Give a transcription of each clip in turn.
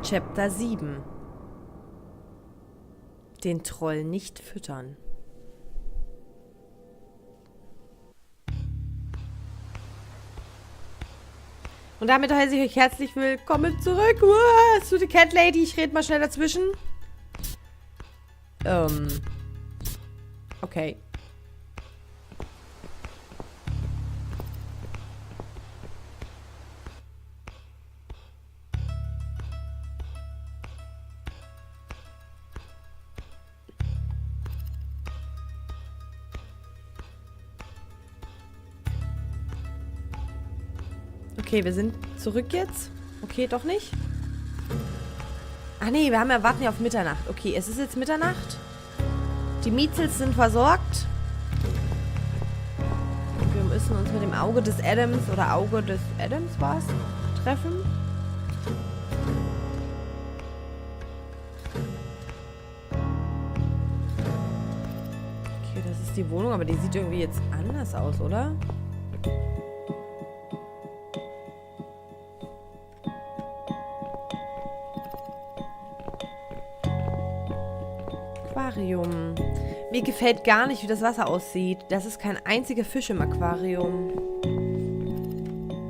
Chapter 7. Den Troll nicht füttern. Und damit heiße ich euch herzlich willkommen zurück zu The Cat Lady. Ich rede mal schnell dazwischen. Okay. Okay, wir sind zurück jetzt. Okay, doch nicht. Ach nee, warten ja auf Mitternacht. Okay, es ist jetzt Mitternacht. Die Miezels sind versorgt. Und wir müssen uns mit dem Auge des Adams oder Auge des Adams war es treffen. Okay, das ist die Wohnung, aber die sieht irgendwie jetzt anders aus, oder? Aquarium. Mir gefällt gar nicht, wie das Wasser aussieht. Das ist kein einziger Fisch im Aquarium.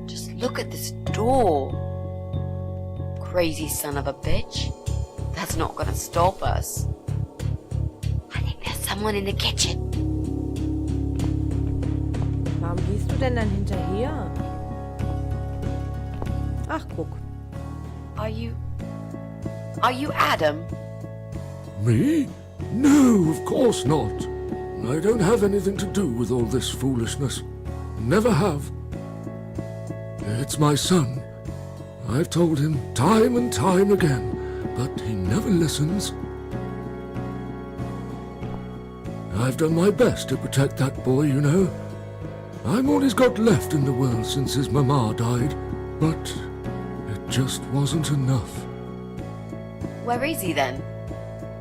Just look at this door. Crazy son of a bitch. That's not gonna stop us. I think there's someone in the kitchen. Warum gehst du denn dann hinterher? Ach, guck. Are you Adam? Me? No, of course not. I don't have anything to do with all this foolishness. Never have. It's my son. I've told him time and time again, but he never listens. I've done my best to protect that boy, you know. I'm all he's got left in the world since his mama died, but it just wasn't enough. Where is he then?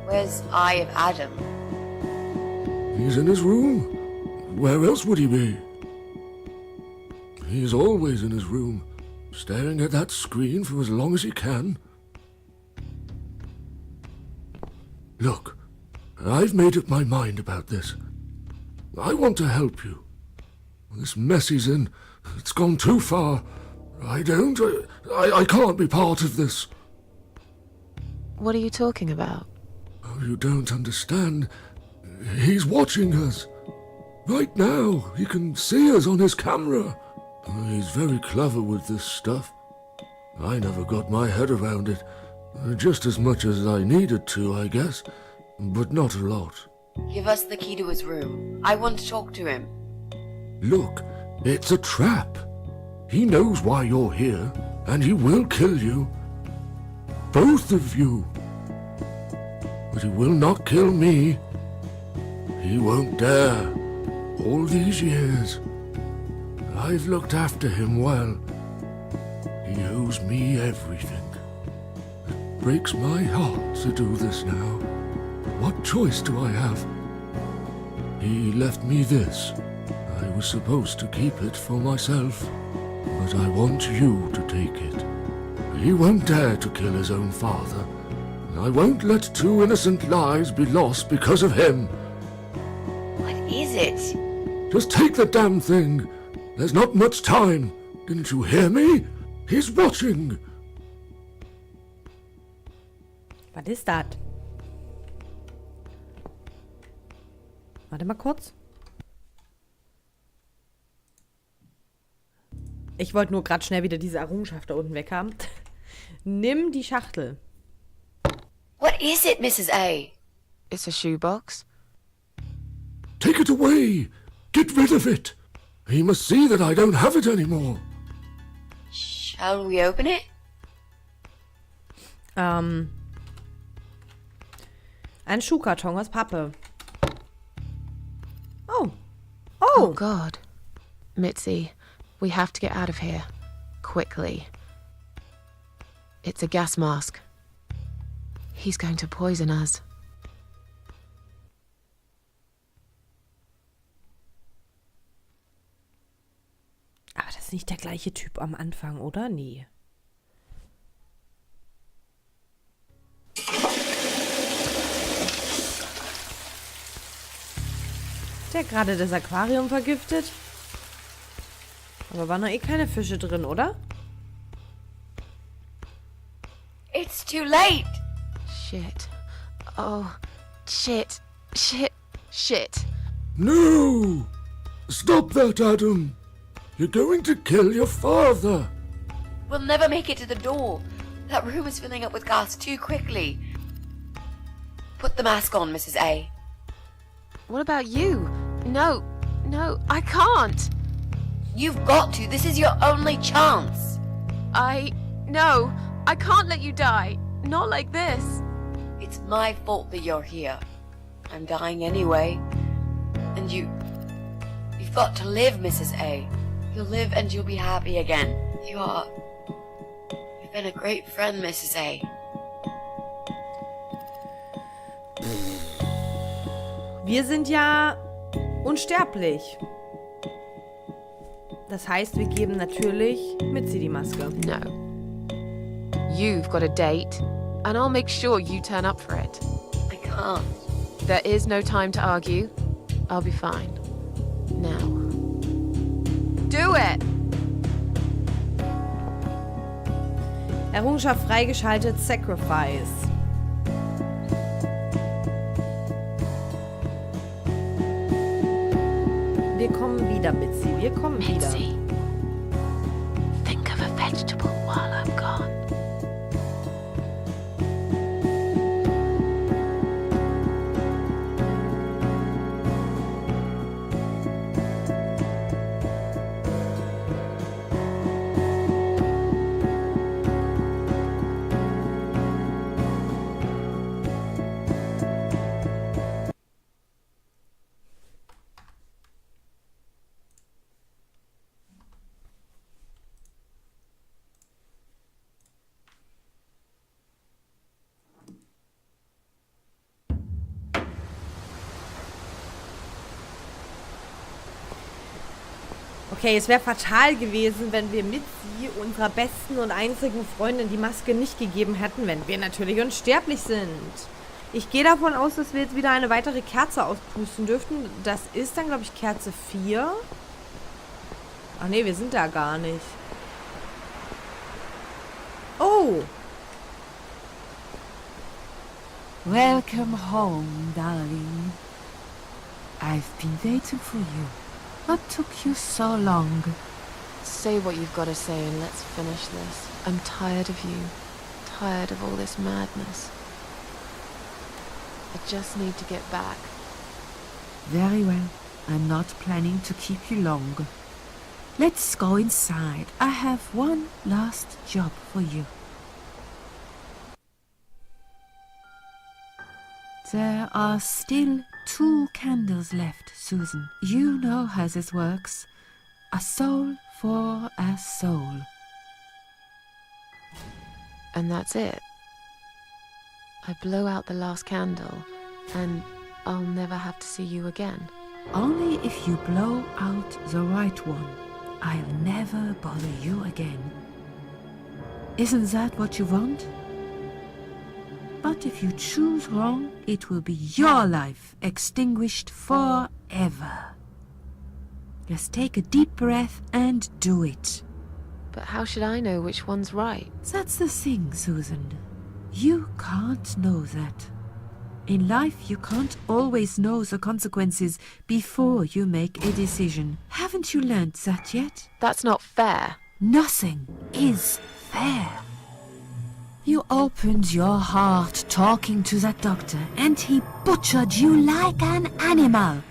Where's Eye of Adam? He's in his room. Where else would he be? He's always in his room, staring at that screen for as long as he can. Look, I've made up my mind about this. I want to help you. This mess he's in, it's gone too far. I can't be part of this. What are you talking about? Oh, you don't understand. He's watching us. Right now, he can see us on his camera. He's very clever with this stuff. I never got my head around it. Just as much as I needed to, I guess. But not a lot. Give us the key to his room. I want to talk to him. Look, it's a trap. He knows why you're here, and he will kill you. Both of you. But he will not kill me. He won't dare. All these years, I've looked after him well. He owes me everything. It breaks my heart to do this now. What choice do I have? He left me this. I was supposed to keep it for myself, but I want you to take it. He won't dare to kill his own father. I won't let two innocent lives be lost because of him. What is it? Just take the damn thing. There's not much time. Didn't you hear me? He's watching. Was ist das? Warte mal kurz. Ich wollte nur gerade schnell wieder diese Errungenschaft da unten weg haben. Nimm die Schachtel. What is it, Mrs. A? It's a shoebox. Take it away. Get rid of it. He must see that I don't have it anymore. Shall we open it? Ein Schuhkarton aus Pappe. Oh. Oh, God. Mitzi, we have to get out of here. Quickly. It's a gas mask. He's going to poison us. Aber das ist nicht der gleiche Typ am Anfang, oder? Nee. Der gerade das Aquarium vergiftet? Aber waren noch eh keine Fische drin, oder? It's too late. Shit. Oh, shit. Shit. Shit. No! Stop that, Adam! You're going to kill your father! We'll never make it to the door. That room is filling up with gas too quickly. Put the mask on, Mrs. A. What about you? No, I can't. You've got to. This is your only chance. No, I can't let you die. Not like this. It's my fault that you're here. I'm dying anyway. And you've got to live, Mrs. A. You'll live and you'll be happy again. You've been a great friend, Mrs. A. Wir sind ja unsterblich. Das heißt, wir geben natürlich Mitzi die Maske. No. You've got a date, and I'll make sure you turn up for it. I can't. There is no time to argue. I'll be fine. Now. Do it! Errungenschaft freigeschaltet, Sacrifice. Wir kommen wieder, Mitzi. Wir kommen wieder. Mitzi, think of a vegetable while I'm gone. Okay, es wäre fatal gewesen, wenn wir Mitzi, unserer besten und einzigen Freundin, die Maske nicht gegeben hätten, wenn wir natürlich unsterblich sind. Ich gehe davon aus, dass wir jetzt wieder eine weitere Kerze auspusten dürften. Das ist dann, glaube ich, Kerze 4. Ach nee, wir sind da gar nicht. Oh! Welcome home, darling. I've been waiting for you. What took you so long? Say what you've got to say and let's finish this. I'm tired of you. Tired of all this madness. I just need to get back. Very well. I'm not planning to keep you long. Let's go inside. I have one last job for you. There are still 2 candles left, Susan. You know how this works. A soul for a soul. And that's it. I blow out the last candle, and I'll never have to see you again. Only if you blow out the right one. I'll never bother you again. Isn't that what you want? But if you choose wrong, it will be your life extinguished forever. Just take a deep breath and do it. But how should I know which one's right? That's the thing, Susan. You can't know that. In life, you can't always know the consequences before you make a decision. Haven't you learned that yet? That's not fair. Nothing is fair. You opened your heart talking to that doctor, and he butchered you like an animal.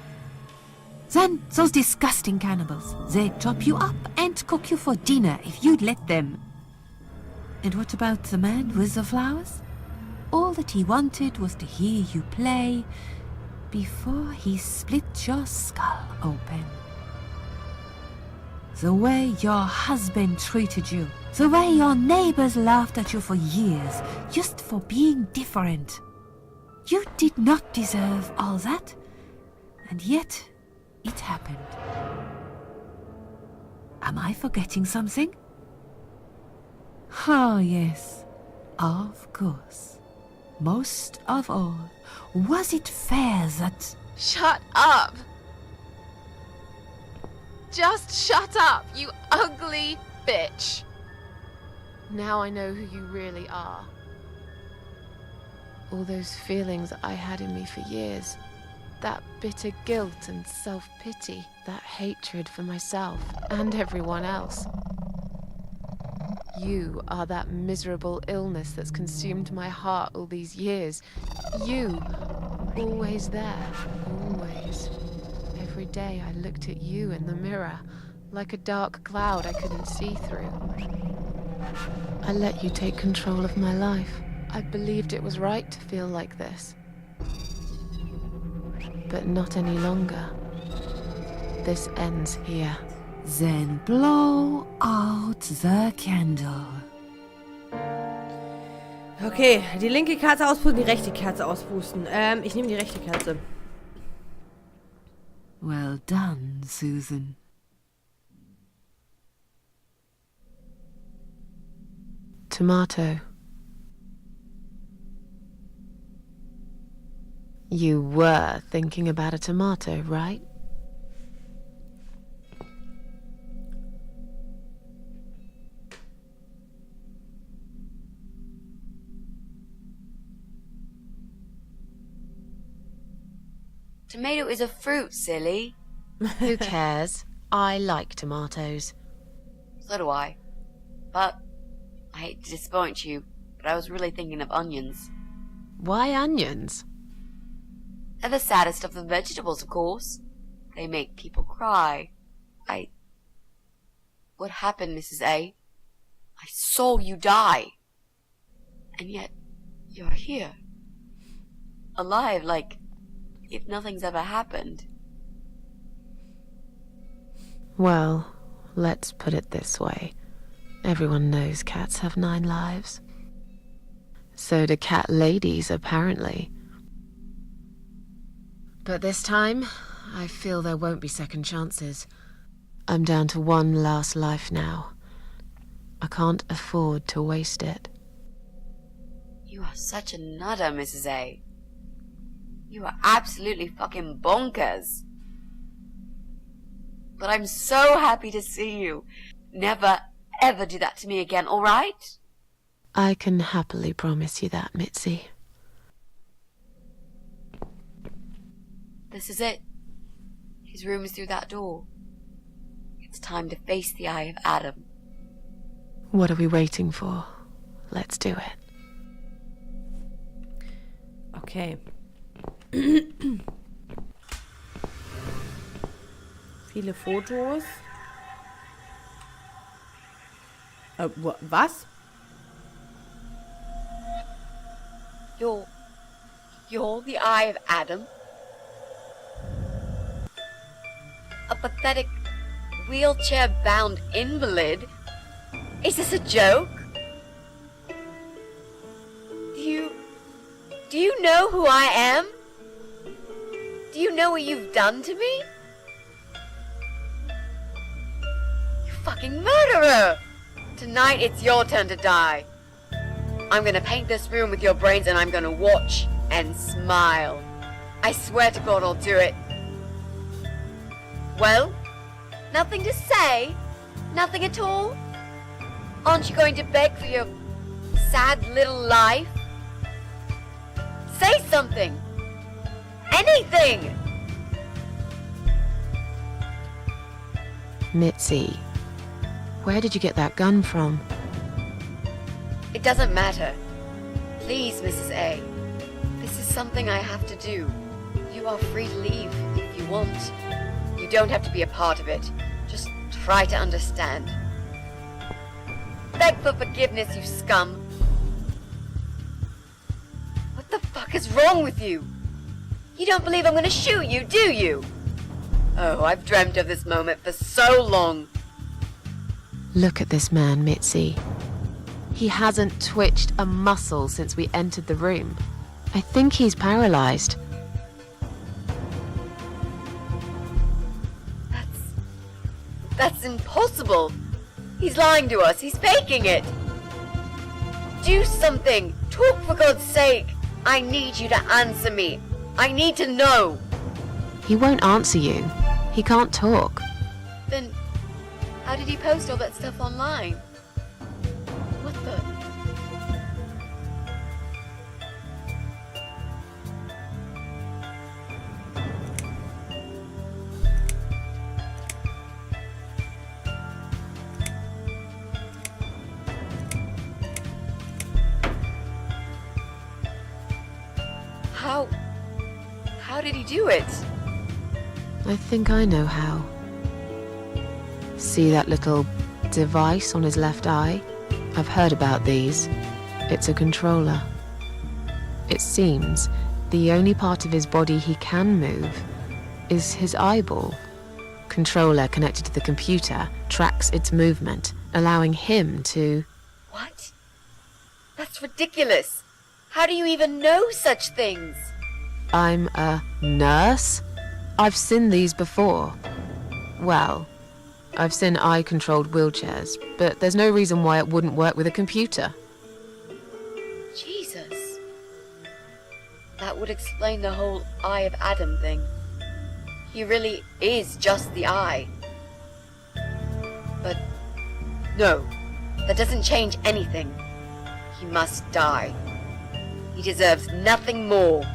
Then those disgusting cannibals, they chop you up and cook you for dinner if you'd let them. And what about the man with the flowers? All that he wanted was to hear you play before he split your skull open. The way your husband treated you, the way your neighbors laughed at you for years, just for being different. You did not deserve all that, and yet it happened. Am I forgetting something? Oh, yes, of course. Most of all, was it fair that... Shut up! Just shut up, you ugly bitch. Now I know who you really are. All those feelings I had in me for years. That bitter guilt and self-pity. That hatred for myself and everyone else. You are that miserable illness that's consumed my heart all these years. You, always there, always. Every day I looked at you in the mirror, like a dark cloud I couldn't see through. I let you take control of my life. I believed it was right to feel like this. But not any longer. This ends here. Then blow out the candle. Okay, die linke Kerze auspusten, die rechte Kerze auspusten. Ich nehme die rechte Kerze. Well done, Susan. Tomato. You were thinking about a tomato, right? Tomato is a fruit, silly. Who cares? I like tomatoes. So do I. But I hate to disappoint you, but I was really thinking of onions. Why onions? They're the saddest of the vegetables, of course. They make people cry. What happened, Mrs. A? I saw you die. And yet, you're here. Alive, like if nothing's ever happened. Well, let's put it this way. Everyone knows cats have 9 lives. So do cat ladies, apparently. But this time, I feel there won't be second chances. I'm down to one last life now. I can't afford to waste it. You are such a nutter, Mrs. A. You are absolutely fucking bonkers. But I'm so happy to see you. Never, ever do that to me again, all right? I can happily promise you that, Mitzi. This is it. His room is through that door. It's time to face the eye of Adam. What are we waiting for? Let's do it. Okay. Viele Fotos. Was? You're the eye of Adam? A pathetic, wheelchair-bound invalid? Is this a joke? Do you know who I am? Do you know what you've done to me? You fucking murderer! Tonight it's your turn to die. I'm gonna paint this room with your brains and I'm gonna watch and smile. I swear to God I'll do it. Well, nothing to say? Nothing at all? Aren't you going to beg for your sad little life? Say something! Anything! Mitzi, where did you get that gun from? It doesn't matter. Please, Mrs. A. This is something I have to do. You are free to leave if you want. You don't have to be a part of it. Just try to understand. Beg for forgiveness, you scum. What the fuck is wrong with you? You don't believe I'm gonna shoot you, do you? Oh, I've dreamt of this moment for so long. Look at this man, Mitzi. He hasn't twitched a muscle since we entered the room. I think he's paralyzed. That's impossible. He's lying to us. He's faking it. Do something. Talk for God's sake. I need you to answer me. I need to know. He won't answer you. He can't talk. Then How did he post all that stuff online? What the? How did he do it? I think I know how. See that little device on his left eye? I've heard about these. It's a controller. It seems the only part of his body he can move is his eyeball. Controller connected to the computer tracks its movement, allowing him to... What? That's ridiculous. How do you even know such things? I'm a nurse? I've seen these before. Well, I've seen eye-controlled wheelchairs, but there's no reason why it wouldn't work with a computer. Jesus. That would explain the whole Eye of Adam thing. He really is just the eye. But no, that doesn't change anything. He must die. He deserves nothing more.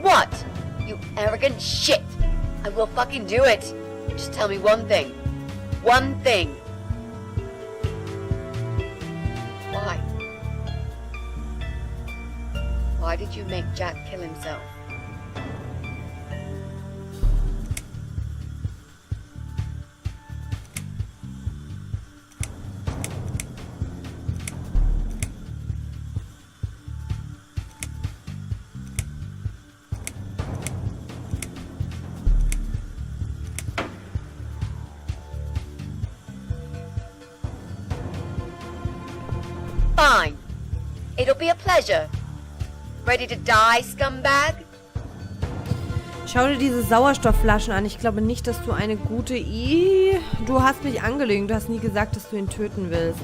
What? You arrogant shit! I will fucking do it! Just tell me one thing. One thing. Why? Why did you make Jack kill himself? Fine. It'll be a pleasure. Ready to die, scumbag? Schau dir diese Sauerstoffflaschen an. Ich glaube nicht, dass du eine gute... Du hast mich angelogen. Du hast nie gesagt, dass du ihn töten willst.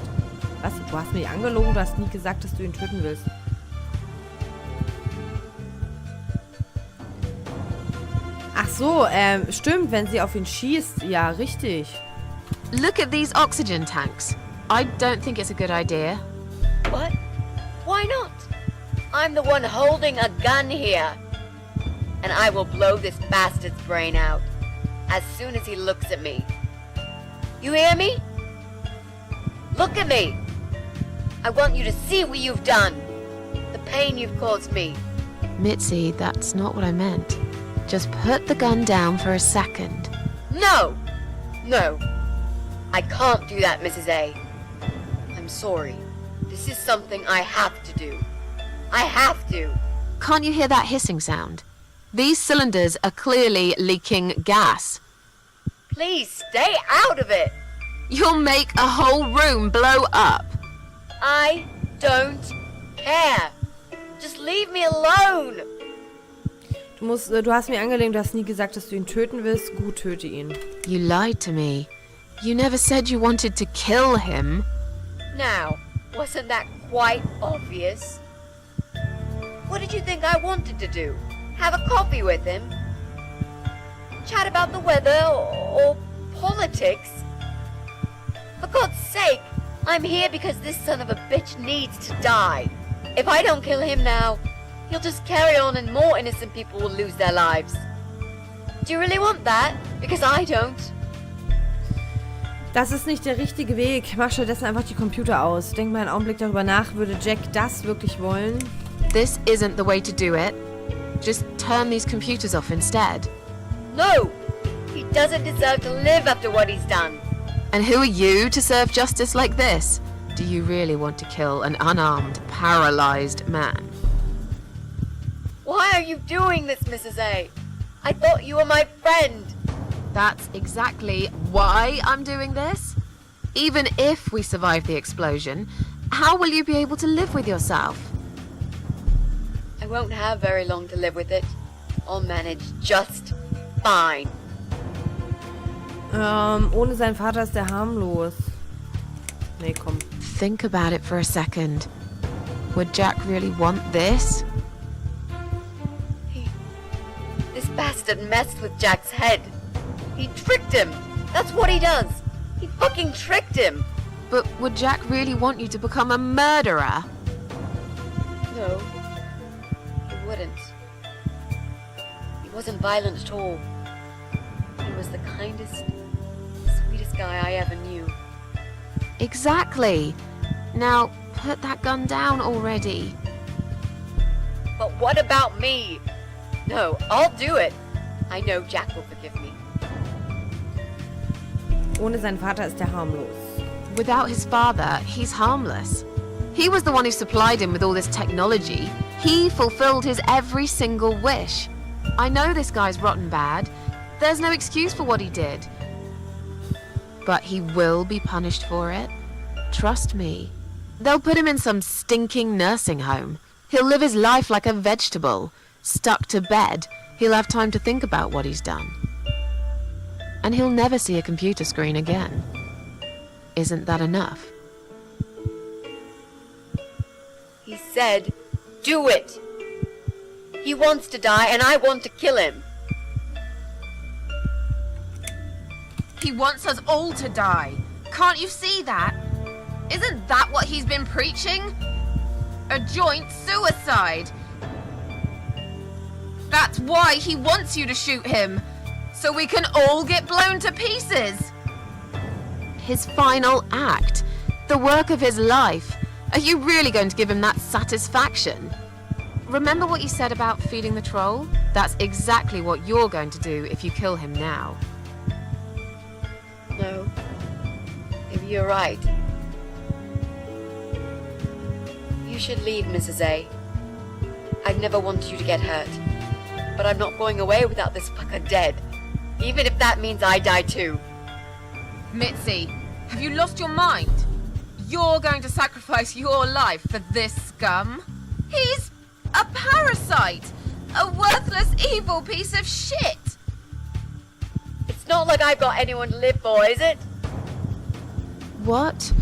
Was? Du hast mich angelogen? Du hast nie gesagt, dass du ihn töten willst. Ach so, stimmt, wenn sie auf ihn schießt. Ja, richtig. Look at these oxygen tanks. I don't think it's a good idea. What? Why not? I'm the one holding a gun here. And I will blow this bastard's brain out as soon as he looks at me. You hear me? Look at me. I want you to see what you've done. The pain you've caused me. Mitzi, that's not what I meant. Just put the gun down for a second. No! No. I can't do that, Mrs. A. I'm sorry. This is something I have to do. I have to. Can't you hear that hissing sound? These cylinders are clearly leaking gas. Please stay out of it. You'll make a whole room blow up. I don't care. Just leave me alone. Du hast mir angelegt, du hast nie gesagt, dass du ihn töten willst. Gut, töte ihn. You lied to me. You never said you wanted to kill him. Now, wasn't that quite obvious? What did you think I wanted to do? Have a coffee with him? Chat about the weather or politics? For God's sake, I'm here because this son of a bitch needs to die. If I don't kill him now, he'll just carry on and more innocent people will lose their lives. Do you really want that? Because I don't. Das ist nicht der richtige Weg. Mach stattdessen einfach die Computer aus. Denk mal einen Augenblick darüber nach. Würde Jack das wirklich wollen? This isn't the way to do it. Just turn these computers off instead. No! He doesn't deserve to live after what he's done. And who are you to serve justice like this? Do you really want to kill an unarmed, paralyzed man? Why are you doing this, Mrs. A? I thought you were my friend. That's exactly why I'm doing this. Even if we survive the explosion, how will you be able to live with yourself? I won't have very long to live with it. I'll manage just fine. Ohne seinen Vater ist er harmlos. Nee, komm. Think about it for a second. Would Jack really want this? This bastard messed with Jack's head. He tricked him. That's what he does. He fucking tricked him. But would Jack really want you to become a murderer? No, he wouldn't. He wasn't violent at all. He was the kindest, sweetest guy I ever knew. Exactly. Now, put that gun down already. But what about me? No, I'll do it. I know Jack will forgive me. Ohne seinen Vater ist er harmlos. Without his father, he's harmless. He was the one who supplied him with all this technology. He fulfilled his every single wish. I know this guy's rotten bad. There's no excuse for what he did. But he will be punished for it. Trust me. They'll put him in some stinking nursing home. He'll live his life like a vegetable. Stuck to bed. He'll have time to think about what he's done. And he'll never see a computer screen again. Isn't that enough? He said, do it. He wants to die and I want to kill him. He wants us all to die. Can't you see that? Isn't that what he's been preaching? A joint suicide. That's why he wants you to shoot him. So we can all get blown to pieces. His final act. The work of his life. Are you really going to give him that satisfaction? Remember what you said about feeding the troll? That's exactly what you're going to do if you kill him now. No. Maybe you're right. You should leave, Mrs. A. I'd never wanted you to get hurt. But I'm not going away without this fucker dead. Even if that means I die too. Mitzi, have you lost your mind? You're going to sacrifice your life for this scum? He's a parasite! A worthless, evil piece of shit! It's not like I've got anyone to live for, is it? What?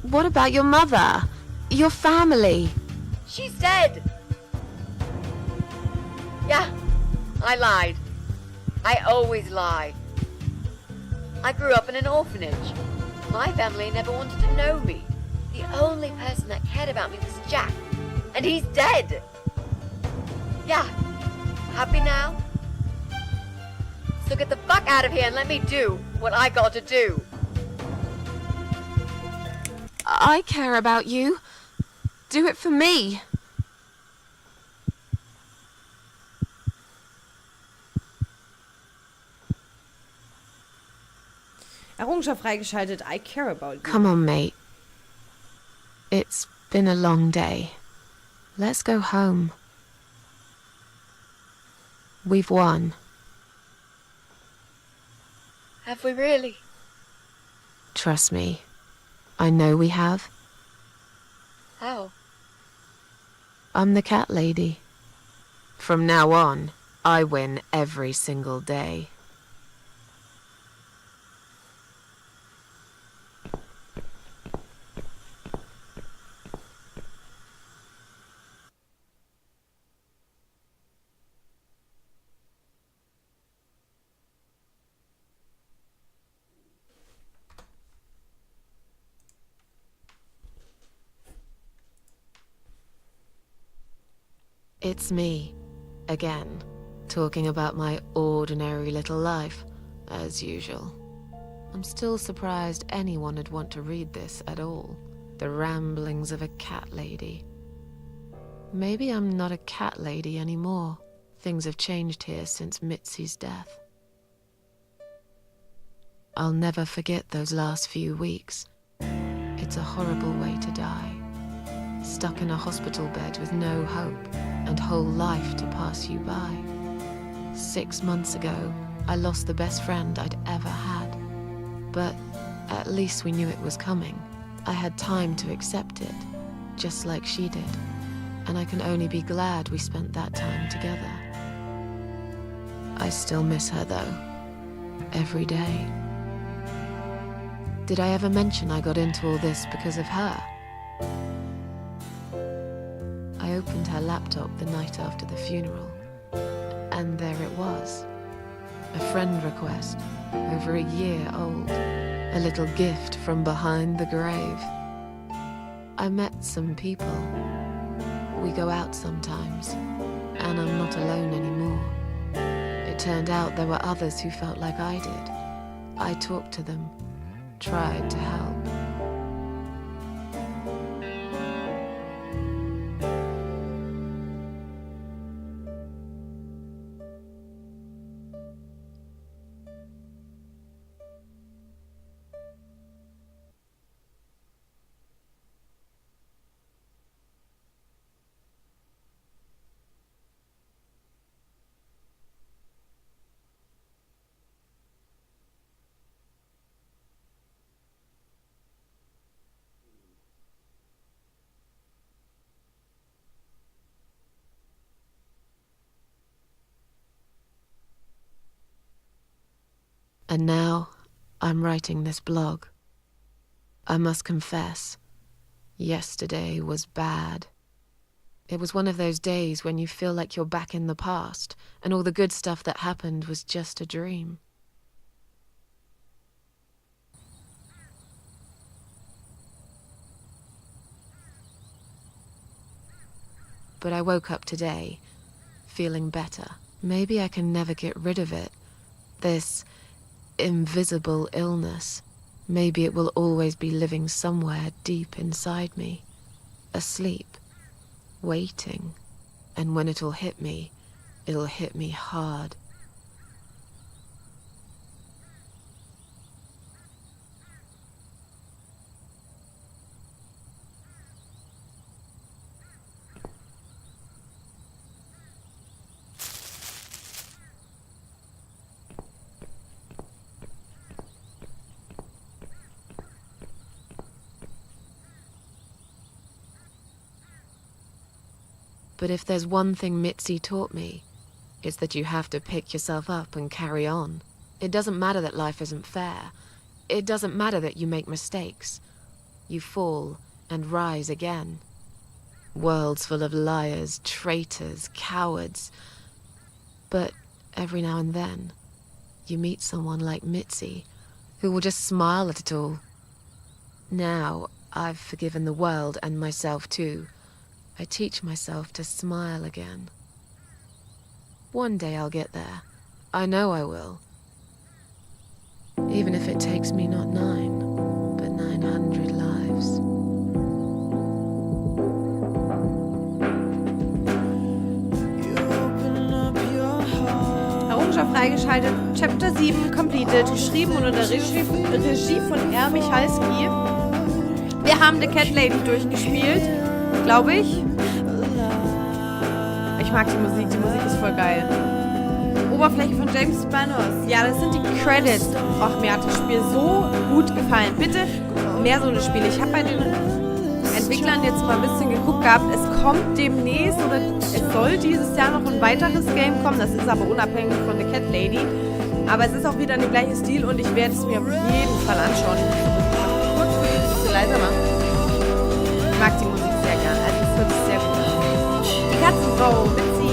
What about your mother? Your family? She's dead. Yeah, I lied. I always lie. I grew up in an orphanage. My family never wanted to know me. The only person that cared about me was Jack. And he's dead. Yeah, happy now? So get the fuck out of here and let me do what I got to do. I care about you. Do it for me. Errungenschaft freigeschaltet. I care about you. Come on, mate. It's been a long day. Let's go home. We've won. Have we really? Trust me. I know we have. How? I'm the cat lady. From now on, I win every single day. It's me, again, talking about my ordinary little life, as usual. I'm still surprised anyone would want to read this at all. The ramblings of a cat lady. Maybe I'm not a cat lady anymore. Things have changed here since Mitzi's death. I'll never forget those last few weeks. It's a horrible way to die. Stuck in a hospital bed with no hope and whole life to pass you by. 6 months ago, I lost the best friend I'd ever had. But at least we knew it was coming. I had time to accept it, just like she did. And I can only be glad we spent that time together. I still miss her though, every day. Did I ever mention I got into all this because of her? I opened her laptop the night after the funeral, and there it was. A friend request, over a year old. A little gift from behind the grave. I met some people. We go out sometimes, and I'm not alone anymore. It turned out there were others who felt like I did. I talked to them, tried to help. And now, I'm writing this blog. I must confess, yesterday was bad. It was one of those days when you feel like you're back in the past, and all the good stuff that happened was just a dream. But I woke up today, feeling better. Maybe I can never get rid of it. This invisible illness. Maybe it will always be living somewhere deep inside me, asleep, waiting, and when it'll hit me hard. But if there's one thing Mitzi taught me, it's that you have to pick yourself up and carry on. It doesn't matter that life isn't fair. It doesn't matter that you make mistakes. You fall and rise again. Worlds full of liars, traitors, cowards. But every now and then, you meet someone like Mitzi, who will just smile at it all. Now, I've forgiven the world and myself too. I teach myself to smile again. One day I'll get there. I know I will. Even if it takes me not 9, but 900 lives. Errungenschaft freigeschaltet. Chapter 7 completed. Geschrieben und unter Regie von R. Michalski. Wir haben The Cat Lady durchgespielt. Glaube ich. Ich mag die Musik ist voll geil. Oberfläche von James Spanos. Ja, das sind die Credits. Och, mir hat das Spiel so gut gefallen. Bitte mehr so eine Spiele. Ich habe bei den Entwicklern jetzt mal ein bisschen geguckt gehabt. Es kommt demnächst oder es soll dieses Jahr noch ein weiteres Game kommen. Das ist aber unabhängig von The Cat Lady. Aber es ist auch wieder der gleiche Stil und ich werde es mir auf jeden Fall anschauen. Kurz für ein bisschen leiser machen. Ich mag die Musik sehr gern. Also es hört sich sehr gut an. Die Katzenfrau, Mitzi,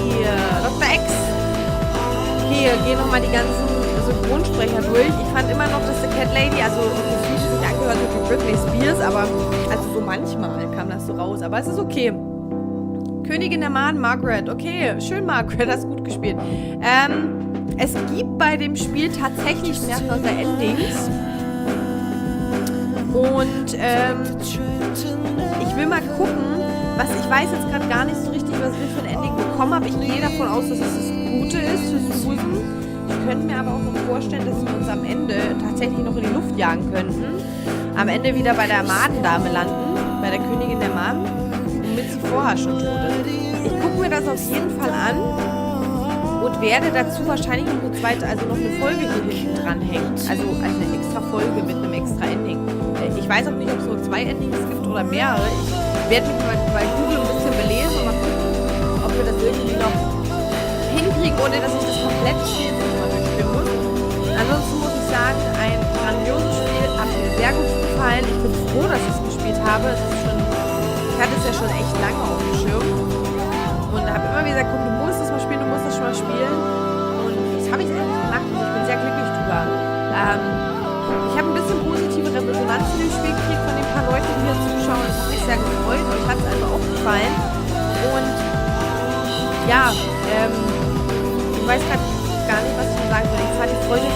Dr. X. Okay, gehen nochmal die ganzen Synchronsprecher durch. Ich fand immer noch, dass The Cat Lady, also wie sie sich angehört hat wie Britney Spears, aber also so manchmal kam das so raus. Aber es ist okay. Königin der Mahn, Margaret. Okay, schön Margaret, hast gut gespielt. Es gibt bei dem Spiel tatsächlich mehrere Endings. Und ich will mal gucken, was ich weiß jetzt gerade gar nicht so richtig, was ich für ein Ending bekommen habe. Ich gehe davon aus, dass es das Gute ist für Susan. Ich könnte mir aber auch noch vorstellen, dass wir uns am Ende tatsächlich noch in die Luft jagen könnten. Am Ende wieder bei der Madendame landen, bei der Königin der Maden, womit sie vorher schon tot ist. Ich gucke mir das auf jeden Fall an und werde dazu wahrscheinlich noch eine zweite, also noch eine Folge hier hinten dranhängen. Also eine extra Folge mit einem extra Ending. Ich weiß auch nicht, ob es nur 2 Endings gibt oder mehrere. Ich werde mich mal bei Google ein bisschen belesen und mal gucken, ob wir das irgendwie noch hinkriegen, ohne dass ich das komplette Spiel mal durchspielen muss. Ansonsten muss ich sagen, ein grandioses Spiel, hat mir sehr gut gefallen. Ich bin froh, dass ich es gespielt habe. Ich hatte es ja schon echt lange auf dem Schirm. Und habe immer wieder gesagt, komm, du musst das mal spielen, du musst das schon mal spielen. Und das habe ich endlich gemacht und ich bin sehr glücklich drüber. Ich habe ein bisschen positive Resonanz in dem Spiel gekriegt von den paar Leuten, die hier zuschauen. Das hat mich sehr gefreut. Euch hat es also auch gefallen. Und ja, ich weiß gerade gar nicht, was ich noch sagen soll. Ich fand die Folge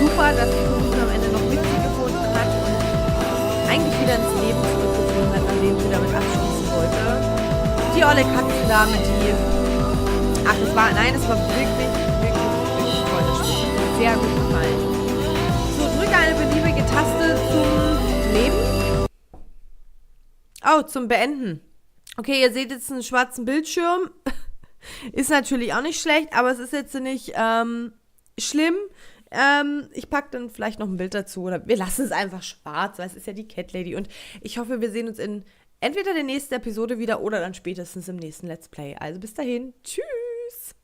super, dass die Kommission am Ende noch Witze gefunden hat und eigentlich wieder ins Leben zurückgefunden hat, an dem sie damit abschließen wollte. Die olle Katzendame, die... Ach, es war wirklich, wirklich toll, das Spiel. Hat mir sehr gut gefallen. So, drücke eine beliebige Taste zum Leben. Oh, zum Beenden. Okay, ihr seht jetzt einen schwarzen Bildschirm. Ist natürlich auch nicht schlecht, aber es ist jetzt nicht schlimm. Ich packe dann vielleicht noch ein Bild dazu oder wir lassen es einfach schwarz, weil es ist ja die Cat Lady und ich hoffe, wir sehen uns in entweder der nächsten Episode wieder oder dann spätestens im nächsten Let's Play. Also bis dahin, tschüss!